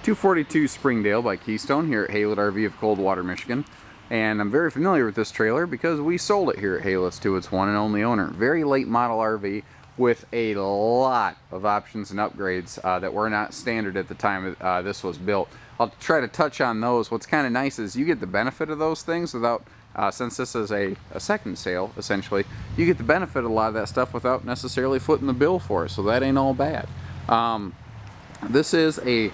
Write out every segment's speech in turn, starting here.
242 Springdale by Keystone here at Haylett RV of Coldwater, Michigan. And I'm very familiar with this trailer because we sold it here at Haylett's to its one and only owner. Very late model RV with a lot of options and upgrades that were not standard at the time this was built. I'll try to touch on those. What's kind of nice is you get the benefit of those things without, since this is a second sale, essentially, you get the benefit of a lot of that stuff without necessarily footing the bill for it, so that ain't all bad. This is a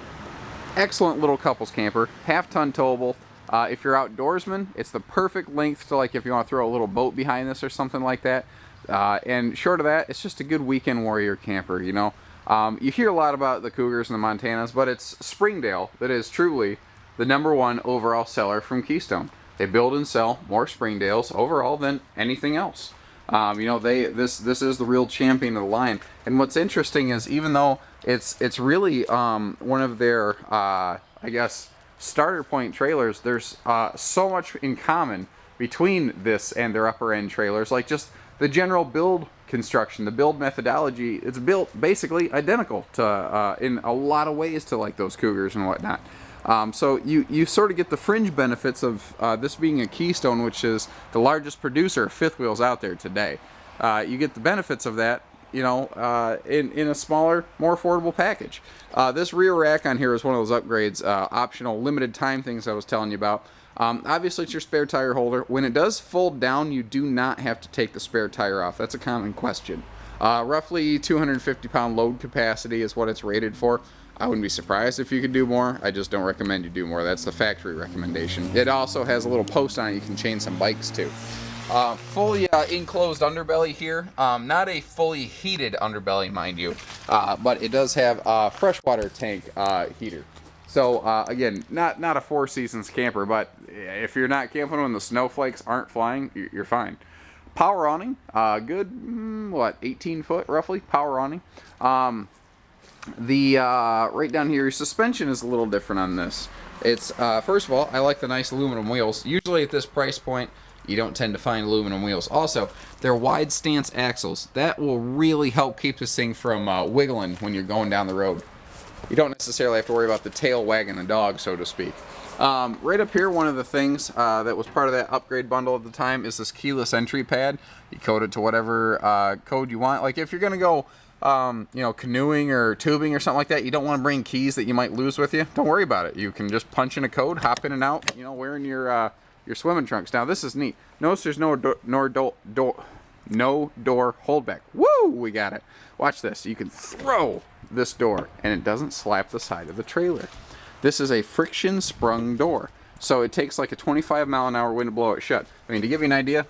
excellent little couples camper, half-ton towable. If you're outdoorsman, it's the perfect length to, like, if you want to throw a little boat behind this or something like that. And short of that, it's just a good weekend warrior camper, you know. You hear a lot about the Cougars and the Montanas, but it's Springdale that is truly the #1 overall seller from Keystone. They build and sell more Springdales overall than anything else. You know, this is the real champion of the line. And what's interesting is, even though it's really one of their I guess starter point trailers, there's so much in common between this and their upper end trailers, like just the general build construction, the build methodology. It's built basically identical to in a lot of ways to like those Cougars and whatnot. So you sort of get the fringe benefits of this being a Keystone, which is the largest producer of fifth wheels out there today. You get the benefits of that, you know, in a smaller, more affordable package. This rear rack on here is one of those upgrades, optional limited time things I was telling you about. Obviously it's your spare tire holder. When it does fold down, you do not have to take the spare tire off. That's a common question. Roughly 250-pound load capacity is what it's rated for. I wouldn't be surprised if you could do more. I just don't recommend you do more. That's the factory recommendation. It also has a little post on it you can chain some bikes to. Fully enclosed underbelly here. Not a fully heated underbelly, mind you, but it does have a freshwater tank heater. So again, not a Four Seasons camper, but if you're not camping when the snowflakes aren't flying, you're fine. Power awning, good, what, 18 foot roughly, power awning. Right down here, your suspension is a little different on this. It's, first of all, I like the nice aluminum wheels. Usually at this price point, you don't tend to find aluminum wheels. Also, they're wide stance axles. That will really help keep this thing from wiggling when you're going down the road. You don't necessarily have to worry about the tail wagging the dog, so to speak. Right up here, one of the things that was part of that upgrade bundle at the time is this keyless entry pad. You code it to whatever code you want. Like if you're going to go you know, canoeing or tubing or something like that, you don't want to bring keys that you might lose with you. Don't worry about it. You can just punch in a code, hop in and out, you know, wearing your swimming trunks. Now this is neat. Notice there's no door holdback. Woo! We got it. Watch this. You can throw this door and it doesn't slap the side of the trailer. This is a friction sprung door, so it takes like a 25-mile-an-hour wind to blow it shut. I mean, to give you an idea,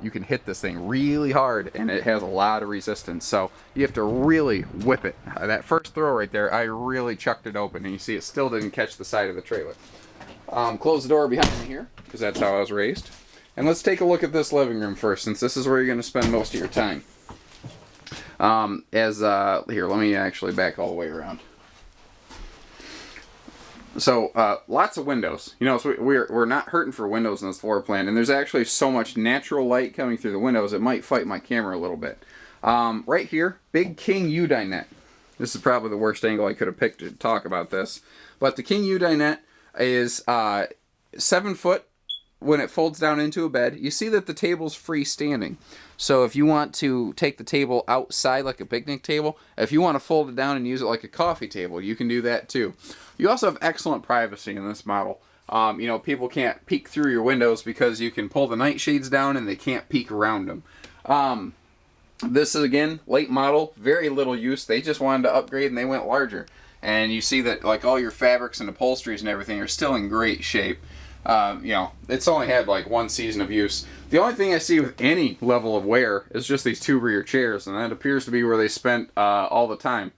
you can hit this thing really hard and it has a lot of resistance, so you have to really whip it. That first throw right there, I really chucked it open, and you see it still didn't catch the side of the trailer. Close the door behind me here, because that's how I was raised. And let's take a look at this living room first, since this is where you're going to spend most of your time. Here, let me actually back all the way around. So, lots of windows. You know, so we're not hurting for windows in this floor plan, and there's actually so much natural light coming through the windows, it might fight my camera a little bit. Right here, big king U-dinette. This is probably the worst angle I could have picked to talk about this. But the king U-dinette is 7 foot when it folds down into a bed. You see that the table's freestanding. So if you want to take the table outside like a picnic table, if you want to fold it down and use it like a coffee table, you can do that too. You also have excellent privacy in this model. You know, people can't peek through your windows because you can pull the night shades down and they can't peek around them. This is, again, late model, very little use. They just wanted to upgrade and they went larger. And you see that like all your fabrics and upholsteries and everything are still in great shape. You know, it's only had like 1 season of use. The only thing I see with any level of wear is just these 2 rear chairs, and that appears to be where they spent all the time.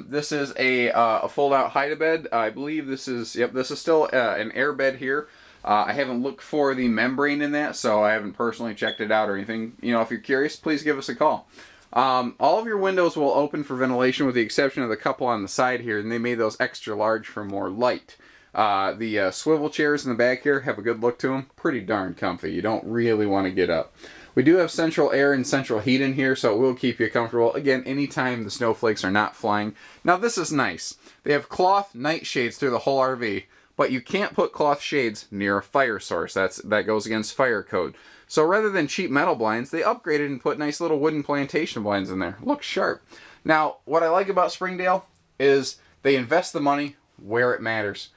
This is a fold-out hide-a-bed. I believe this is, yep, this is still an air bed here. I haven't looked for the membrane in that, so I haven't personally checked it out or anything. You know, if you're curious, please give us a call. All of your windows will open for ventilation with the exception of the couple on the side here, and they made those extra large for more light. The swivel chairs in the back here have a good look to them. Pretty darn comfy. You don't really want to get up. We do have central air and central heat in here, so it will keep you comfortable. Again, anytime the snowflakes are not flying. Now this is nice. They have cloth night shades through the whole RV, but you can't put cloth shades near a fire source. That goes against fire code. So rather than cheap metal blinds, they upgraded and put nice little wooden plantation blinds in there. Looks sharp. Now, what I like about Springdale is they invest the money where it matters.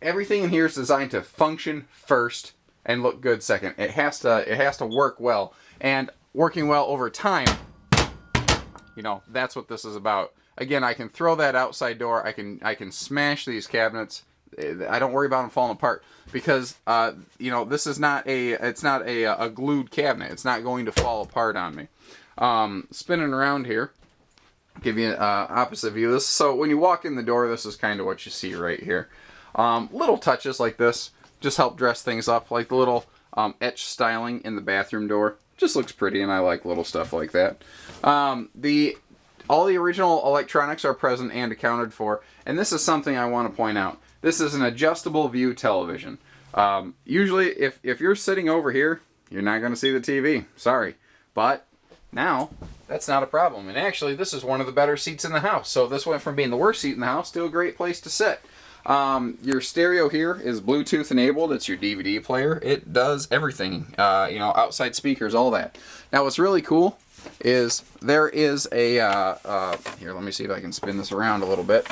Everything in here is designed to function first and look good second. It has to work well. And working well over time, you know, that's what this is about. Again, I can throw that outside door. I can smash these cabinets. I don't worry about them falling apart because you know, this is not a glued cabinet. It's not going to fall apart on me. Spinning around here, give you an opposite view of this. So when you walk in the door, this is kind of what you see right here. Little touches like this just help dress things up, like the little etch styling in the bathroom door. Just looks pretty, and I like little stuff like that. All the original electronics are present and accounted for, and this is something I want to point out. This is an adjustable view television. Usually, if you're sitting over here, you're not going to see the TV. Sorry. But now, that's not a problem. And actually, this is one of the better seats in the house. So this went from being the worst seat in the house to a great place to sit. Your stereo here is Bluetooth enabled. It's your DVD player. It does everything. You know, outside speakers, all that. Now, what's really cool is there is a, here, let me see if I can spin this around a little bit.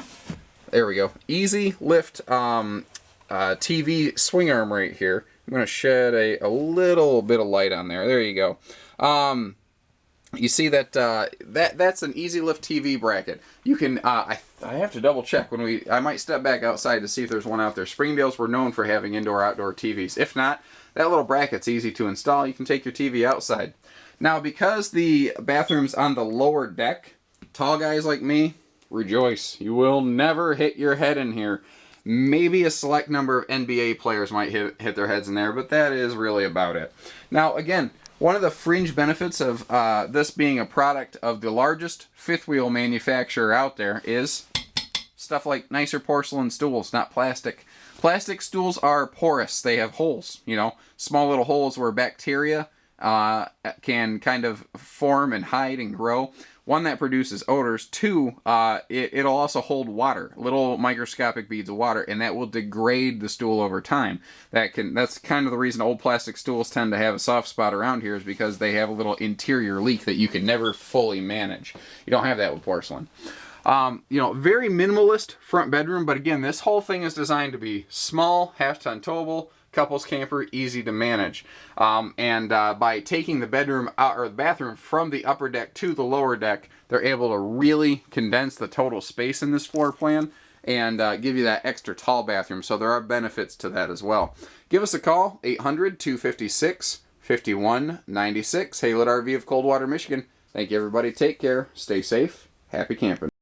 There we go. Easy lift TV swing arm right here. I'm going to shed a little bit of light on there. There you go. You see that that's an easy lift TV bracket. You can I have to double check I might step back outside to see if there's one out there. Springdales were known for having indoor-outdoor TVs. If not, that little bracket's easy to install. You can take your TV outside. Now, because the bathroom's on the lower deck, tall guys like me, rejoice. You will never hit your head in here. Maybe a select number of NBA players might hit their heads in there, but that is really about it. Now, again, one of the fringe benefits of this being a product of the largest fifth wheel manufacturer out there is stuff like nicer porcelain stools, not plastic. Plastic stools are porous. They have holes, you know, small little holes where bacteria can kind of form and hide and grow. One, that produces odors. Two, it'll also hold water, little microscopic beads of water, and that will degrade the stool over time. That's kind of the reason old plastic stools tend to have a soft spot around here, is because they have a little interior leak that you can never fully manage. You don't have that with porcelain. You know, very minimalist front bedroom, but again, this whole thing is designed to be small, half-ton towable, couples camper, easy to manage. By taking the bedroom out, or the bathroom from the upper deck to the lower deck, they're able to really condense the total space in this floor plan and give you that extra tall bathroom. So there are benefits to that as well. Give us a call, 800-256-5196. Haylett RV of Coldwater, Michigan. Thank you, everybody. Take care. Stay safe. Happy camping.